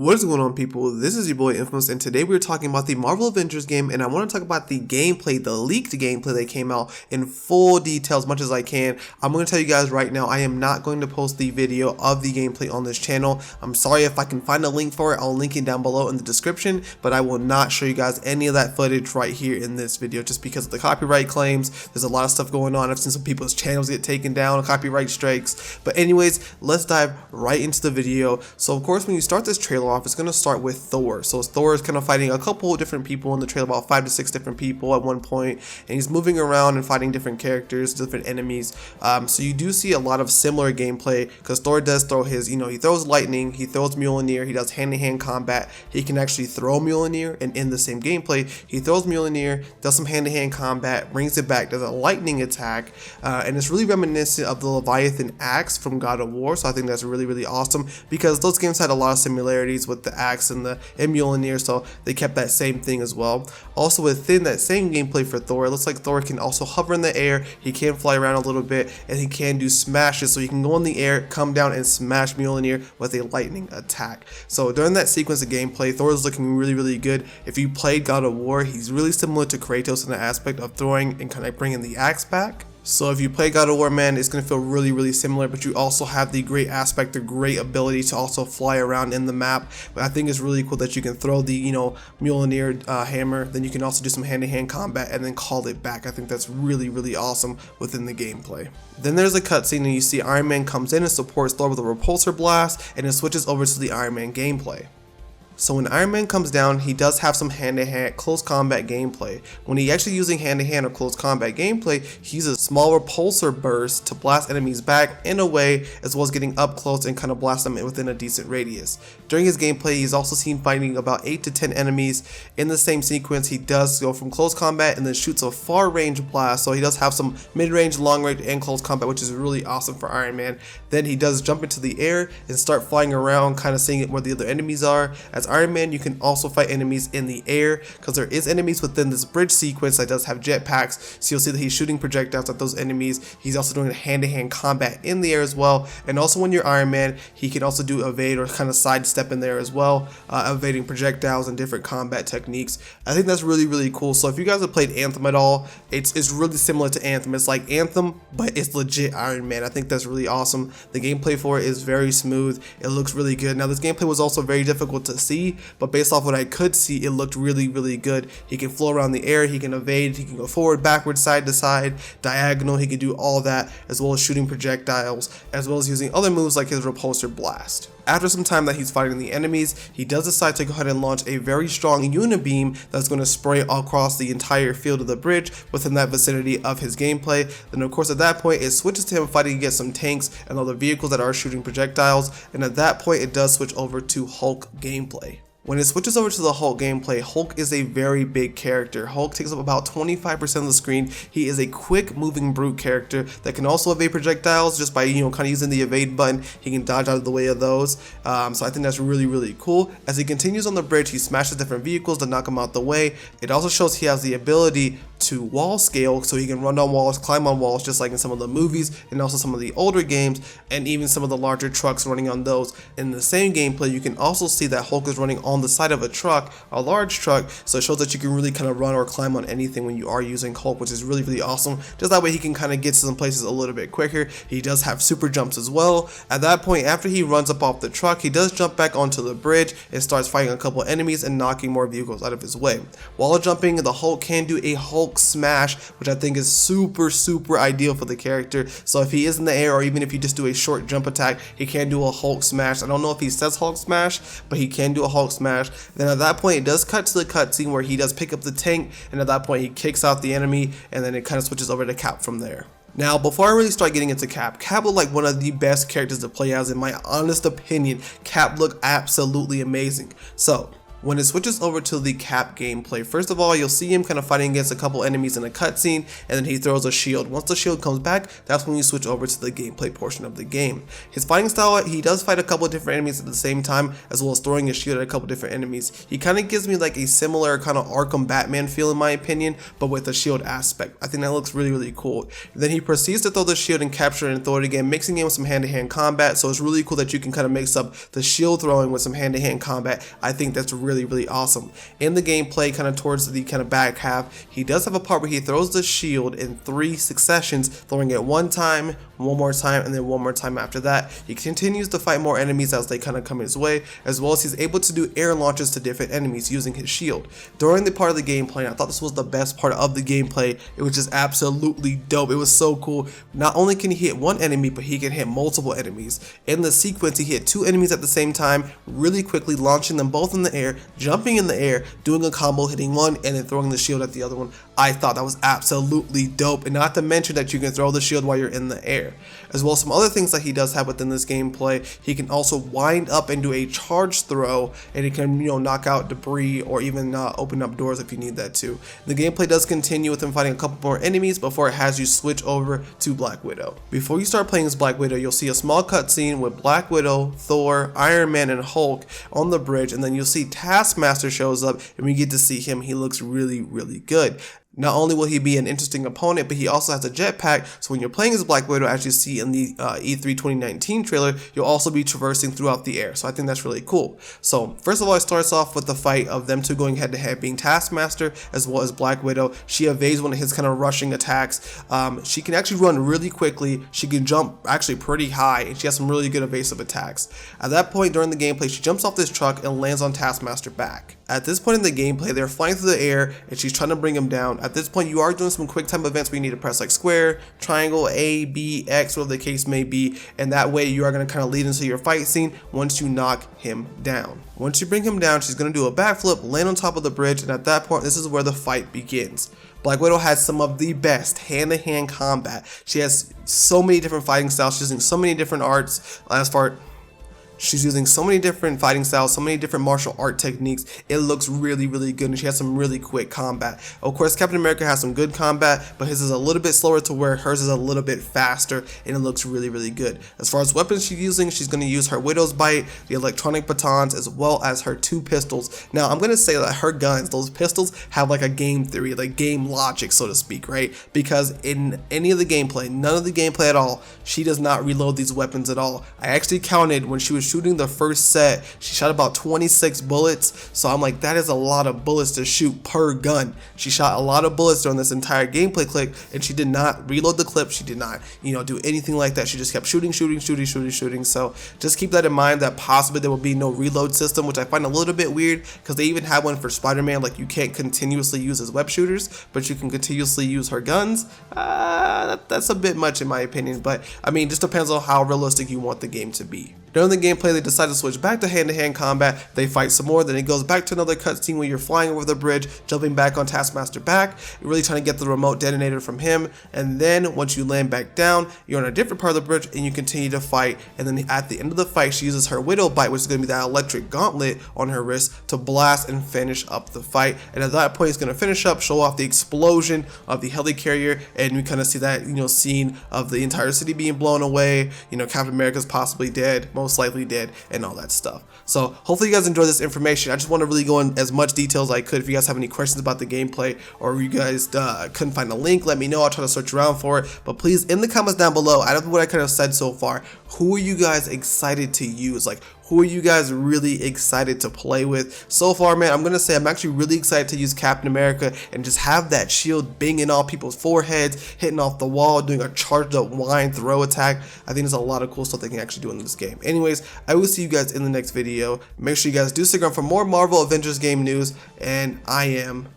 What is going on, people? This is your boy Infamous, and today we're talking about the Marvel Avengers game, and I want to talk about the gameplay, the leaked gameplay that came out in full detail as much as I can. I'm going to tell you guys right now, I am not going to post the video of the gameplay on this channel. I'm sorry. If I can find a link for it, I'll link it down below in the description, but I will not show you guys any of that footage right here in this video just because of the copyright claims. There's a lot of stuff going on. I've seen some people's channels get taken down, copyright strikes. But anyways, let's dive right into the video. So of course, when you start this trailer off, it's going to start with Thor. So Thor is kind of fighting a couple of different people in the trailer, about 5 to 6 different people at one point, and he's moving around and fighting different characters, different enemies. So you do see a lot of similar gameplay because Thor does throw his, he throws lightning, he throws Mjolnir, he does hand-to-hand combat. He can actually throw Mjolnir, and in the same gameplay, he throws Mjolnir, does some hand-to-hand combat, brings it back, does a lightning attack, and it's really reminiscent of the Leviathan axe from God of War. So I think that's really, really awesome because those games had a lot of similarities with the axe and the Mjolnir, so they kept that same thing as well. Also within that same gameplay for Thor, it looks like Thor can also hover in the air, he can fly around a little bit, and he can do smashes, so he can go in the air, come down and smash Mjolnir with a lightning attack. So during that sequence of gameplay, Thor is looking really, really good. If you played God of War, he's really similar to Kratos in the aspect of throwing and kind of bringing the axe back. So if you play God of War, man, it's going to feel really, really similar, but you also have the great aspect, the great ability to also fly around in the map. But I think it's really cool that you can throw the, Mjolnir hammer, then you can also do some hand-to-hand combat and then call it back. I think that's really, really awesome within the gameplay. Then there's a cutscene and you see Iron Man comes in and supports Thor with a repulsor blast, and it switches over to the Iron Man gameplay. So when Iron Man comes down, he does have some hand-to-hand close combat gameplay. When he's actually using hand-to-hand or close combat gameplay, he uses a small repulsor burst to blast enemies back in a way, as well as getting up close and kind of blast them within a decent radius. During his gameplay, he's also seen fighting about 8 to 10 enemies. In the same sequence, he does go from close combat and then shoots a far range blast. So he does have some mid-range, long-range, and close combat, which is really awesome for Iron Man. Then he does jump into the air and start flying around, kind of seeing where the other enemies are. As Iron Man, you can also fight enemies in the air because there is enemies within this bridge sequence that does have jetpacks, so you'll see that he's shooting projectiles at those enemies. He's also doing hand-to-hand combat in the air as well, and also when you're Iron Man, he can also do evade or kind of sidestep in there as well, evading projectiles and different combat techniques. I think that's really, really cool. So if you guys have played Anthem at all, it's really similar to Anthem. It's like Anthem, but it's legit Iron Man. I think that's really awesome. The gameplay for it is very smooth. It looks really good. Now this gameplay was also very difficult to see, but based off what I could see, it looked really, really good. He can flow around the air, he can evade, he can go forward, backward, side to side, diagonal, he can do all that, as well as shooting projectiles, as well as using other moves like his repulsor blast. After some time that he's fighting the enemies, he does decide to go ahead and launch a very strong unibeam that's going to spray across the entire field of the bridge within that vicinity of his gameplay. Then of course at that point it switches to him fighting against some tanks and other vehicles that are shooting projectiles, and at that point it does switch over to Hulk gameplay. When it switches over to the Hulk gameplay, Hulk is a very big character. Hulk takes up about 25% of the screen. He is a quick moving brute character that can also evade projectiles just by, kind of using the evade button. He can dodge out of the way of those. So I think that's really, really cool. As he continues on the bridge, he smashes different vehicles to knock him out the way. It also shows he has the ability to wall scale, so he can run down walls, climb on walls, just like in some of the movies and also some of the older games, and even some of the larger trucks running on those. In the same gameplay, you can also see that Hulk is running on the side of a truck, a large truck, so it shows that you can really kind of run or climb on anything when you are using Hulk, which is really, really awesome. Just that way he can kind of get to some places a little bit quicker. He does have super jumps as well. At that point, after he runs up off the truck, he does jump back onto the bridge and starts fighting a couple enemies and knocking more vehicles out of his way. While jumping, the Hulk can do a Hulk smash, which I think is super, super ideal for the character. So if he is in the air, or even if you just do a short jump attack, he can do a Hulk smash. I don't know if he says Hulk smash, but he can do a Hulk smash. Then at that point, it does cut to the cutscene where he does pick up the tank, and at that point he kicks out the enemy, and then it kind of switches over to Cap from there. Now, before I really start getting into Cap looked like one of the best characters to play as. In my honest opinion, Cap looked absolutely amazing. So When it switches over to the Cap gameplay, first of all, you'll see him kind of fighting against a couple enemies in a cutscene, and then he throws a shield. Once the shield comes back, that's when you switch over to the gameplay portion of the game. His fighting style, he does fight a couple different enemies at the same time, as well as throwing a shield at a couple different enemies. He kind of gives me like a similar kind of Arkham Batman feel in my opinion, but with a shield aspect. I think that looks really cool. Then he proceeds to throw the shield and capture it and throw it again, mixing it with some hand-to-hand combat, so it's really cool that you can kind of mix up the shield throwing with some hand-to-hand combat. I think that's really awesome. In the gameplay, kind of towards the kind of back half, he does have a part where he throws the shield in 3 successions, throwing it one time, one more time, and then one more time after that. He continues to fight more enemies as they kind of come his way, as well as he's able to do air launches to different enemies using his shield. During the part of the gameplay, I thought this was the best part of the gameplay. It was just absolutely dope. It was so cool. Not only can he hit one enemy, but he can hit multiple enemies. In the sequence, he hit 2 enemies at the same time, really quickly launching them both in the air, jumping in the air, doing a combo, hitting one, and then throwing the shield at the other one. I thought that was absolutely dope, and not to mention that you can throw the shield while you're in the air. As well as some other things that he does have within this gameplay, he can also wind up and do a charge throw, and he can, knock out debris or even open up doors if you need that too. The gameplay does continue with him fighting a couple more enemies before it has you switch over to Black Widow. Before you start playing as Black Widow, you'll see a small cutscene with Black Widow, Thor, Iron Man, and Hulk on the bridge, and then you'll see Taskmaster shows up, and we get to see him. He looks really good. Not only will he be an interesting opponent, but he also has a jetpack, so when you're playing as Black Widow, as you see in the E3 2019 trailer, you'll also be traversing throughout the air, so I think that's really cool. So first of all, it starts off with the fight of them two going head to head, being Taskmaster as well as Black Widow. She evades one of his kind of rushing attacks. She can actually run really quickly, she can jump actually pretty high, and she has some really good evasive attacks. At that point during the gameplay, she jumps off this truck and lands on Taskmaster back. At this point in the gameplay, they're flying through the air, and she's trying to bring him down. At this point, you are doing some quick time events where you need to press like square, triangle, A, B, X, whatever the case may be, and that way you are going to kind of lead into your fight scene once you knock him down. Once you bring him down, she's going to do a backflip, land on top of the bridge, and at that point, this is where the fight begins. Black Widow has some of the best hand-to-hand combat. She has so many different fighting styles, she's using so many different arts. She's using so many different fighting styles, so many different martial art techniques. It looks really good, and she has some really quick combat. Of course, Captain America has some good combat, but his is a little bit slower to where hers is a little bit faster, and it looks really good. As far as weapons she's using, she's going to use her Widow's Bite, the electronic batons, as well as her 2 pistols. Now, I'm going to say that her guns, those pistols, have like a game theory, like game logic, so to speak, right? Because in any of the gameplay, none of the gameplay at all, she does not reload these weapons at all. I actually counted when she was shooting the first set, she shot about 26 bullets, so I'm like, that is a lot of bullets to shoot per gun. She shot a lot of bullets during this entire gameplay clip, and she did not reload the clip. She did not, do anything like that. She just kept shooting. So just keep that in mind, that possibly there will be no reload system, which I find a little bit weird, because they even have one for Spider-Man. Like, you can't continuously use his web shooters, but you can continuously use her guns. That's a bit much in my opinion, but I mean, just depends on how realistic you want the game to be. During the gameplay, they decide to switch back to hand-to-hand combat. They fight some more, then it goes back to another cutscene where you're flying over the bridge, jumping back on Taskmaster back. You're really trying to get the remote detonator from him, and then once you land back down, you're on a different part of the bridge, and you continue to fight. And then at the end of the fight, she uses her Widow Bite, which is going to be that electric gauntlet on her wrist, to blast and finish up the fight. And at that point, it's going to finish up, show off the explosion of the helicarrier, and we kind of see that scene of the entire city being blown away. Captain America's possibly dead, most likely dead, and all that stuff. So hopefully you guys enjoy this information. I just want to really go in as much detail as I could. If you guys have any questions about the gameplay, or you guys couldn't find a link, let me know. I'll try to search around for it. But please, in the comments down below, out of what I kind of said so far, who are you guys excited to use? Like, who are you guys really excited to play with? So far, man, I'm going to say I'm actually really excited to use Captain America and just have that shield banging off people's foreheads, hitting off the wall, doing a charged up line throw attack. I think there's a lot of cool stuff they can actually do in this game. Anyways, I will see you guys in the next video. Make sure you guys do stick around for more Marvel Avengers game news, and I am